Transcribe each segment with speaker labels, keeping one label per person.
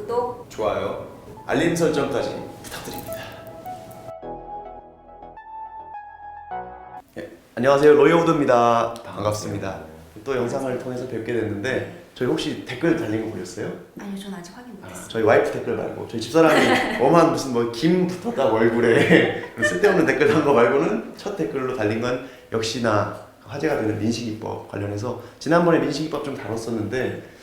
Speaker 1: 구독,
Speaker 2: 좋아요, 알림 설정까지 부탁드립니다. 네, 안녕하세요, 로이오드입니다. 반갑습니다. 또 영상을 통해서 뵙게 됐는데 저희 혹시 댓글 달린 거 보셨어요?
Speaker 1: 아니요, 저는 아직 확인 못했어요.
Speaker 2: 저희 와이프 댓글 말고 저희 집사람이 엄한 무슨 뭐 김 붙었다 얼굴에 쓸데없는 댓글 단 거 말고는 첫 댓글로 달린 건 역시나 화제가 되는 민식이법 관련해서 지난번에 민식이법 좀 다뤘었는데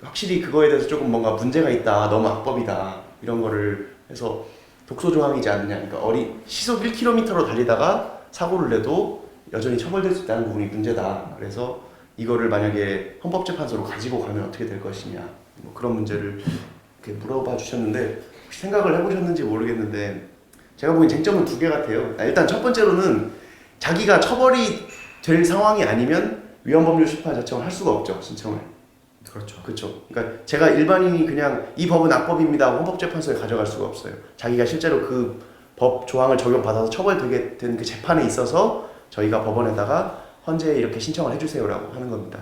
Speaker 2: 확실히 그거에 대해서 조금 뭔가 문제가 있다, 너무 악법이다 이런 거를 해서 독소 조항이지 않느냐. 그러니까 시속 1km로 달리다가 사고를 내도 여전히 처벌될 수 있다는 부분이 문제다. 그래서 이거를 만약에 헌법재판소로 가지고 가면 어떻게 될 것이냐, 뭐 그런 문제를 이렇게 물어봐 주셨는데 혹시 생각을 해보셨는지 모르겠는데 제가 보기엔 쟁점은 두 개 같아요. 일단 첫 번째로는 자기가 처벌이 될 상황이 아니면 위헌법률 심판 자청을 할 수가 없죠, 신청을. 그렇죠. 그러니까 제가 일반인이 그냥 이 법은 악법입니다 하고 헌법재판소에 가져갈 수가 없어요. 자기가 실제로 그 법 조항을 적용받아서 처벌되게 된 그 재판에 있어서 저희가 법원에다가 헌재에 이렇게 신청을 해주세요라고 하는 겁니다.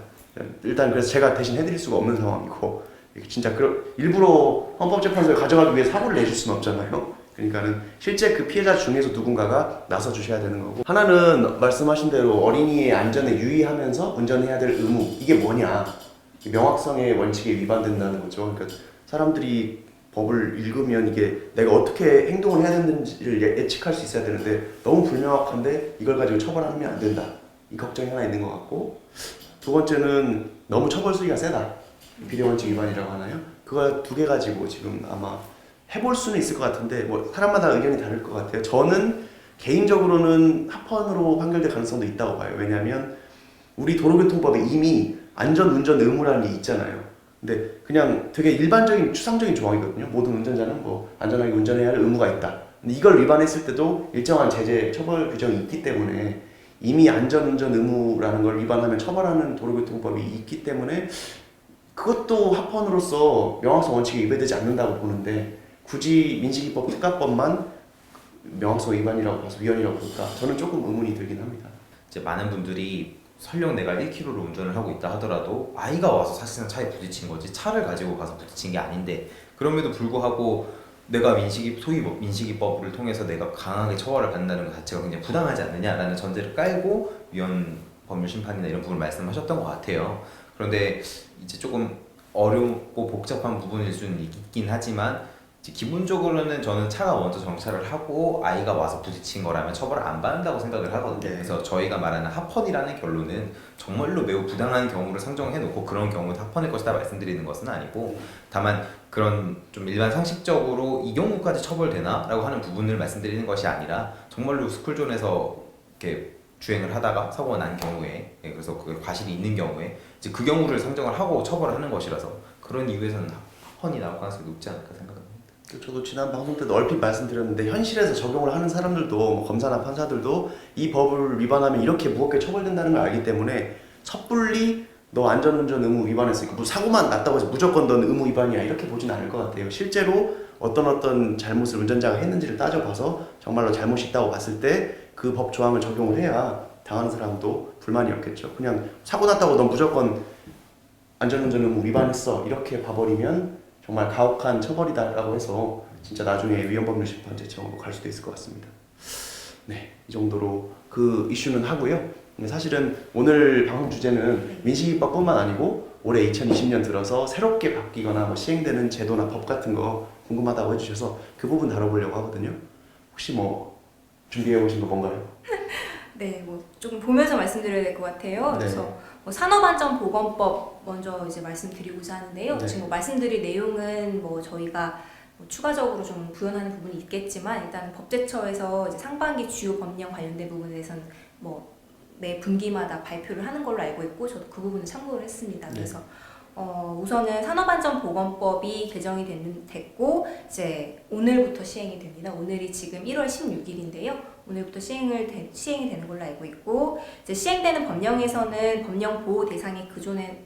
Speaker 2: 일단 그래서 제가 대신 해드릴 수가 없는 상황이고 진짜 일부러 헌법재판소에 가져가기 위해 사고를 내줄 수는 없잖아요. 그러니까는 실제 그 피해자 중에서 누군가가 나서 주셔야 되는 거고, 하나는 말씀하신 대로 어린이의 안전에 유의하면서 운전해야 될 의무, 이게 뭐냐, 명확성의 원칙에 위반된다는 거죠. 그러니까 사람들이 법을 읽으면 이게 내가 어떻게 행동을 해야 되는지를 예측할 수 있어야 되는데 너무 불명확한데 이걸 가지고 처벌하면 안 된다, 이 걱정이 하나 있는 것 같고, 두 번째는 너무 처벌 수위가 세다, 비례원칙 위반이라고 하나요? 그거 두 개 가지고 지금 아마 해볼 수는 있을 것 같은데 뭐 사람마다 의견이 다를 것 같아요. 저는 개인적으로는 합헌으로 판결될 가능성도 있다고 봐요. 왜냐하면 우리 도로교통법에 이미 안전운전 의무라는 게 있잖아요. 근데 그냥 되게 일반적인 추상적인 조항이거든요. 모든 운전자는 뭐 안전하게 운전해야 할 의무가 있다. 근데 이걸 위반했을 때도 일정한 제재, 처벌 규정이 있기 때문에 이미 안전운전 의무라는 걸 위반하면 처벌하는 도로교통법이 있기 때문에 그것도 합헌으로서 명확성 원칙에 위배되지 않는다고 보는데 굳이 민식이법 특가법만 명확성 위반이라고 봐서 위헌이라고 볼까? 저는 조금 의문이 들긴 합니다.
Speaker 3: 이제 많은 분들이 설령 내가 1km로 운전을 하고 있다 하더라도 아이가 와서 사실상 차에 부딪힌 거지 차를 가지고 가서 부딪힌 게 아닌데, 그럼에도 불구하고 내가 소위 민식이법을 통해서 내가 강하게 처벌을 받는다는 것 자체가 굉장히 부당하지 않느냐라는 전제를 깔고 위헌 법률 심판이나 이런 부분을 말씀하셨던 것 같아요. 그런데 이제 조금 어렵고 복잡한 부분일 수는 있긴 하지만 기본적으로는 저는 차가 먼저 정차를 하고 아이가 와서 부딪힌 거라면 처벌을 안 받는다고 생각을 하거든요. 그래서 저희가 말하는 합헌이라는 결론은 정말로 매우 부당한 경우를 상정해 놓고 그런 경우는 합헌일 것이다 말씀드리는 것은 아니고, 다만 그런 좀 일반 상식적으로 이 경우까지 처벌되나? 라고 하는 부분을 말씀드리는 것이 아니라 정말로 스쿨존에서 이렇게 주행을 하다가 사고가 난 경우에, 그래서 그 과실이 있는 경우에 이제 그 경우를 상정을 하고 처벌을 하는 것이라서 그런 이유에서는 합헌이 나올 가능성이 높지 않을까 생각합니다.
Speaker 2: 저도 지난 방송 때도 얼핏 말씀드렸는데 현실에서 적용을 하는 사람들도 뭐 검사나 판사들도 이 법을 위반하면 이렇게 무겁게 처벌된다는 걸 알기 때문에 섣불리 너 안전운전 의무 위반했으니까 뭐 사고만 났다고 해서 무조건 넌 의무 위반이야 이렇게 보진 않을 것 같아요. 실제로 어떤 잘못을 운전자가 했는지를 따져봐서 정말로 잘못이 있다고 봤을 때 그 법 조항을 적용을 해야 당하는 사람도 불만이 없겠죠. 그냥 사고 났다고 넌 무조건 안전운전 의무 위반했어 이렇게 봐버리면 정말 가혹한 처벌이다라고 해서 진짜 나중에 위헌법률 심판 제청으로 갈 수도 있을 것 같습니다. 네, 이 정도로 그 이슈는 하고요. 사실은 오늘 방송 주제는 민식이법뿐만 아니고 올해 2020년 들어서 새롭게 바뀌거나 뭐 시행되는 제도나 법 같은 거 궁금하다고 해주셔서 그 부분 다뤄보려고 하거든요. 혹시 뭐 준비해 오신 거 뭔가요?
Speaker 1: 네, 뭐 조금 보면서 말씀드려야 될 것 같아요.
Speaker 2: 네.
Speaker 1: 그래서 뭐 산업안전보건법 먼저 이제 말씀드리고자 하는데요.
Speaker 2: 네.
Speaker 1: 지금 뭐 말씀드릴 내용은 뭐 저희가 뭐 추가적으로 좀 부연하는 부분이 있겠지만 일단 법제처에서 이제 상반기 주요 법령 관련된 부분에 대해서는 뭐 매 분기마다 발표를 하는 걸로 알고 있고 저도 그 부분을 참고를 했습니다.
Speaker 2: 네.
Speaker 1: 그래서 우선은 산업안전보건법이 개정이 됐고 이제 오늘부터 시행이 됩니다. 오늘이 지금 1월 16일인데요. 오늘부터 시행이 되는 걸로 알고 있고, 이제 시행되는 법령에서는 법령 보호 대상이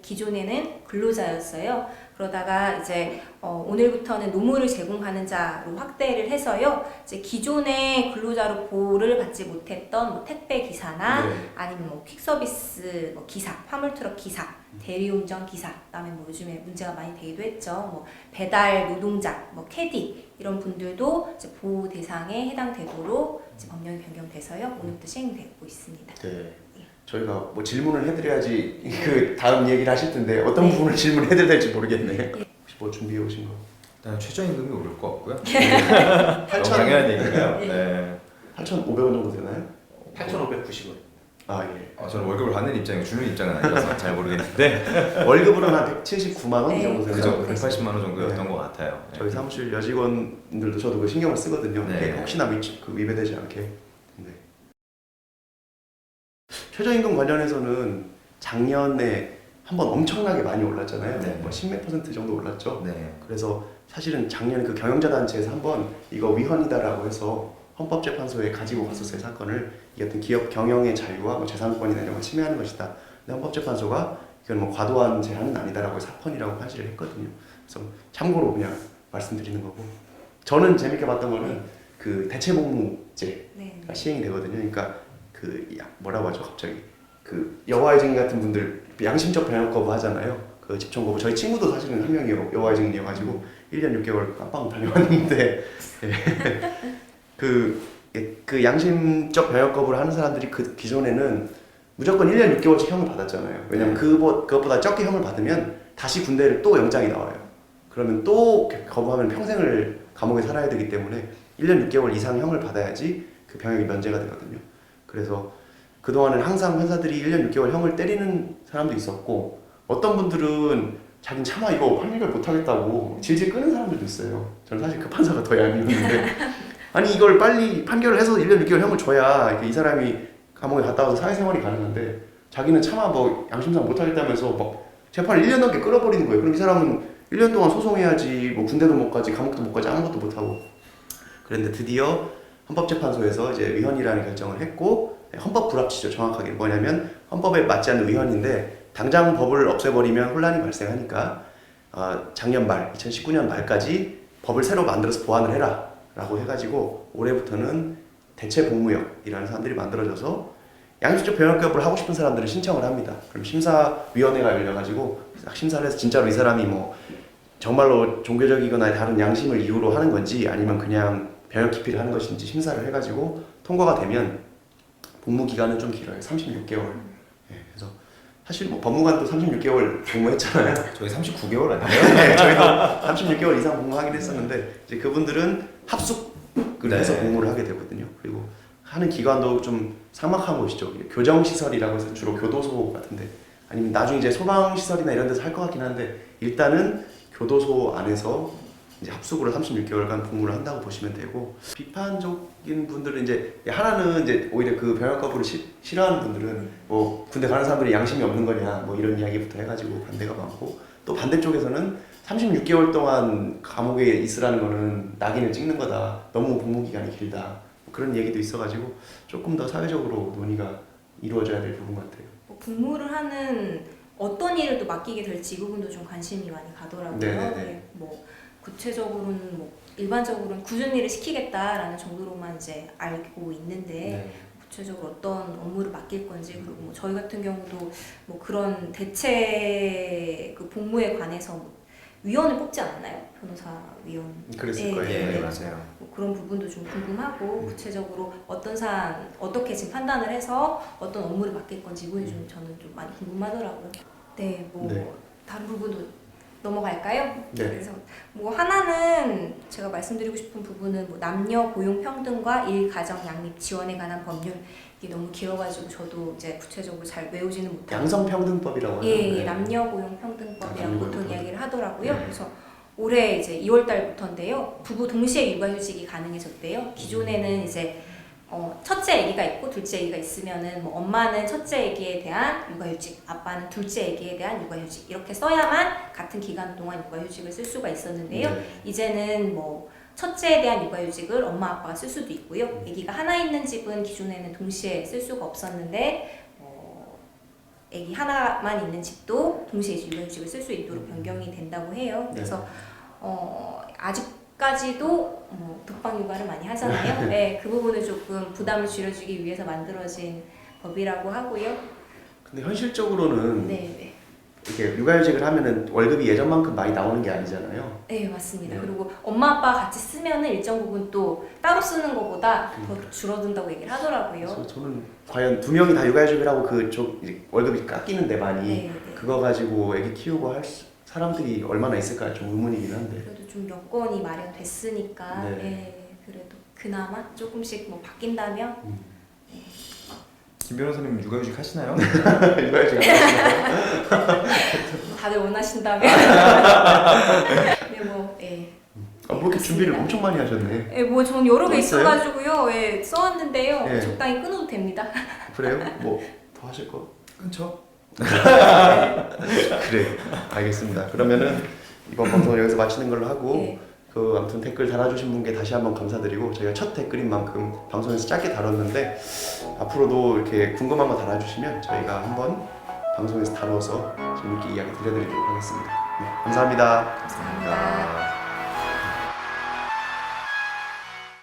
Speaker 1: 기존에는 근로자였어요. 그러다가 이제 오늘부터는 노무를 제공하는 자로 확대를 해서요. 이제 기존의 근로자로 보호를 받지 못했던 뭐 택배 기사나
Speaker 2: 네.
Speaker 1: 아니면 뭐 퀵서비스 뭐 기사, 화물트럭 기사 대리운전 기사, 그다음에 뭐 요즘에 문제가 많이 되기도 했죠. 뭐 배달 노동자, 뭐 캐디 이런 분들도 이제 보호 대상에 해당되도록 이제 법령이 변경돼서요. 오늘부터 시행되고 있습니다.
Speaker 2: 네. 저희가 뭐 질문을 해드려야지 그 다음 얘기를 하실 텐데 어떤 부분을 질문해드려야 될지 모르겠네. 혹시 뭐 준비해 오신 거?
Speaker 3: 일단 최저임금이 오를 것 같고요.
Speaker 2: 8,000
Speaker 3: 너무 당연한 얘기인가요?
Speaker 1: 네.
Speaker 3: 네.
Speaker 2: 8,500원 정도 되나요?
Speaker 4: 8,590원.
Speaker 2: 아 예.
Speaker 3: 저는 월급을 받는 입장이고 주는 입장은 아니라서 잘 모르겠는데
Speaker 2: 월급으로는 한 179만 원 이
Speaker 1: 네.
Speaker 2: 정도
Speaker 3: 그죠?
Speaker 2: 되나요?
Speaker 3: 180만 원 정도였던
Speaker 2: 네.
Speaker 3: 것 같아요. 네.
Speaker 2: 저희 사무실 여직원들도 저도 그 신경을 쓰거든요.
Speaker 3: 네.
Speaker 2: 혹시나 위배되지 않게. 네. 최저임금 관련해서는 작년에 한번 엄청나게 많이 올랐잖아요.
Speaker 3: 네.
Speaker 2: 뭐 10몇 % 정도 올랐죠.
Speaker 3: 네.
Speaker 2: 그래서 사실은 작년에 그 경영자단체에서 한번 이거 위헌이다라고 해서 헌법재판소에 가지고 갔었어요. 사건을. 이게 어떤 기업 경영의 자유와 뭐 재산권이나 이런 걸 침해하는 것이다. 근데 헌법재판소가 이건 뭐 과도한 제한은 아니다라고 사건이라고 판시를 했거든요. 그래서 참고로 그냥 말씀드리는 거고. 저는 재밌게 봤던 거는 그 대체복무제가
Speaker 1: 네.
Speaker 2: 시행이 되거든요. 그러니까 뭐라고 하죠 갑자기 그 여와의 증인 같은 분들 양심적 병역 거부 하잖아요. 그 집총 거부. 저희 친구도 사실은 한 명이 여와의 증인이어가지고 1년 6개월 깜빵 다녀왔는데 그 양심적 병역 거부를 하는 사람들이 그 기존에는 무조건 1년 6개월씩 형을 받았잖아요. 왜냐면 그것보다 적게 형을 받으면 다시 군대를 또 영장이 나와요. 그러면 또 거부하면 평생을 감옥에 살아야 되기 때문에 1년 6개월 이상 형을 받아야지 그 병역이 면제가 되거든요. 그래서 그동안은 항상 판사들이 1년 6개월 형을 때리는 사람도 있었고 어떤 분들은 자기는 차마 이거 판결 못하겠다고 질질 끄는 사람들도 있어요. 저는 사실 그 판사가 더 얄미운데 아니 이걸 빨리 판결을 해서 1년 6개월 형을 줘야 이 사람이 감옥에 갔다 와서 사회생활이 가능한데 자기는 차마 뭐 양심상 못하겠다면서 막 재판을 1년 넘게 끌어버리는 거예요. 그럼 이 사람은 1년 동안 소송해야지 뭐 군대도 못 가지 감옥도 못 가지 아무것도 못하고. 그런데 드디어 헌법재판소에서 이제 위헌이라는 결정을 했고 헌법 불합치죠. 정확하게 뭐냐면 헌법에 맞지 않는 위헌인데 당장 법을 없애버리면 혼란이 발생하니까 작년 말 2019년 말까지 법을 새로 만들어서 보완을 해라 라고 해가지고 올해부터는 대체복무역이라는 사람들이 만들어져서 양심적 병역 거부를 하고 싶은 사람들은 신청을 합니다. 그럼 심사위원회가 열려가지고 심사를 해서 진짜로 이 사람이 뭐 정말로 종교적이거나 다른 양심을 이유로 하는 건지 아니면 그냥 병역 기피를 하는 것인지 심사를 해가지고 통과가 되면 복무 기간은 좀 길어요. 36개월. 네, 그래서 사실 뭐 법무관도 36개월 복무했잖아요.
Speaker 3: 저희 39개월 아니에요?
Speaker 2: 네, 저희도 36개월 이상 복무하긴 했었는데 이제 그분들은 합숙을
Speaker 3: 네.
Speaker 2: 해서 복무를 하게 되거든요. 그리고 하는 기관도 좀 삭막한 곳이죠. 교정시설이라고 해서 주로 교도소 같은데 아니면 나중에 이제 소방시설이나 이런 데서 할 것 같긴 한데 일단은 교도소 안에서 이제 합숙으로 36개월간 복무를 한다고 보시면 되고 비판적인 분들은 이제 하나는 이제 오히려 그 병역 거부를 싫어하는 분들은 뭐 군대 가는 사람들이 양심이 없는 거냐 뭐 이런 이야기부터 해가지고 반대가 많고 또 반대쪽에서는 36개월 동안 감옥에 있으라는 거는 낙인을 찍는 거다. 너무 복무 기간이 길다. 그런 얘기도 있어가지고 조금 더 사회적으로 논의가 이루어져야 될 부분 같아요.
Speaker 1: 뭐 복무를 하는 어떤 일을 또 맡기게 될지 이 부분도 좀 관심이 많이 가더라고요.
Speaker 2: 네네네.
Speaker 1: 네, 뭐 구체적으로는 뭐 일반적으로는 굳은 일을 시키겠다라는 정도로만 이제 알고 있는데
Speaker 2: 네.
Speaker 1: 구체적으로 어떤 업무를 맡길 건지 그리고 뭐 저희 같은 경우도 뭐 그런 대체 그 복무에 관해서 뭐 위원을 뽑지 않았나요? 변호사 위원.
Speaker 2: 그랬을
Speaker 1: 네,
Speaker 2: 거예요.
Speaker 1: 네,
Speaker 3: 네,
Speaker 1: 네.
Speaker 3: 맞아요.
Speaker 1: 뭐 그런 부분도 좀 궁금하고 구체적으로 어떤 사안 어떻게 지금 판단을 해서 어떤 업무를 맡길 건지 이분이 좀 저는 좀 많이 궁금하더라고요. 네, 뭐
Speaker 2: 네.
Speaker 1: 다른 부분도 넘어갈까요?
Speaker 2: 네.
Speaker 1: 그래서 뭐 하나는 제가 말씀드리고 싶은 부분은 뭐 남녀 고용 평등과 일 가정 양립 지원에 관한 법률 이게 너무 길어가지고 저도 이제 구체적으로 잘 외우지는 못하고
Speaker 2: 양성평등법이라고 하죠.
Speaker 1: 예,
Speaker 2: 네.
Speaker 1: 남녀 고용 평등법이라고 보통
Speaker 2: 남녀고용평등.
Speaker 1: 이야기를 하더라고요.
Speaker 2: 네.
Speaker 1: 그래서 올해 이제 2월 달부터인데요. 부부 동시에 육아휴직이 가능해졌대요. 기존에는 이제 첫째 아기가 있고 둘째 아기가 있으면은 뭐 엄마는 첫째 아기에 대한 육아휴직, 아빠는 둘째 아기에 대한 육아휴직 이렇게 써야만 같은 기간 동안 육아휴직을 쓸 수가 있었는데요.
Speaker 2: 네.
Speaker 1: 이제는 뭐 첫째에 대한 육아휴직을 엄마 아빠가 쓸 수도 있고요. 아기가 하나 있는 집은 기존에는 동시에 쓸 수가 없었는데 아기 하나만 있는 집도 동시에 이제 육아휴직을 쓸 수 있도록 변경이 된다고 해요. 그래서 아직까지도 독방 육아를 많이 하잖아요. 네, 그 부분을 조금 부담을 줄여주기 위해서 만들어진 법이라고 하고요.
Speaker 2: 근데 현실적으로는
Speaker 1: 네, 네.
Speaker 2: 이렇게 육아휴직을 하면은 월급이 예전만큼 많이 나오는 게 아니잖아요.
Speaker 1: 네, 맞습니다.
Speaker 2: 네.
Speaker 1: 그리고 엄마 아빠 같이 쓰면은 일정 부분 또 따로 쓰는 것보다 더 줄어든다고 얘기를 하더라고요.
Speaker 2: 그래서 저는 과연 두 명이 다 육아휴직을 하고 그쪽 월급이 깎이는데 많이
Speaker 1: 네, 네.
Speaker 2: 그거 가지고 애기 키우고 할 사람들이 얼마나 있을까 좀 의문이긴 한데.
Speaker 1: 그래도 좀 여건이 마련됐으니까
Speaker 2: 네.
Speaker 1: 네, 그래도 그나마 조금씩 뭐 바뀐다면
Speaker 3: 김 변호사님 육아휴직 하시나요?
Speaker 2: 육아휴직 안 하시나요?
Speaker 1: 다들 원하신다면 네, 뭐 예.
Speaker 2: 뭐 이렇게 준비를 엄청 많이 하셨네.
Speaker 1: 예, 뭐 전 여러 개
Speaker 2: 있어요?
Speaker 1: 있어가지고요. 예, 써왔는데요.
Speaker 2: 예.
Speaker 1: 적당히 끊어도 됩니다.
Speaker 2: 그래요? 뭐 더 하실 거?
Speaker 3: 그렇죠.
Speaker 2: 그래. 알겠습니다. 그러면은 이번 방송 여기서 마치는 걸로 하고
Speaker 1: 예.
Speaker 2: 그 아무튼 댓글 달아주신 분께 다시 한번 감사드리고 저희가 첫 댓글인 만큼 방송에서 짧게 다뤘는데 앞으로도 이렇게 궁금한 거 달아주시면 저희가 한번 방송에서 다뤄서 재밌게 이야기 들려드리도록 하겠습니다. 네, 감사합니다.
Speaker 1: 감사합니다.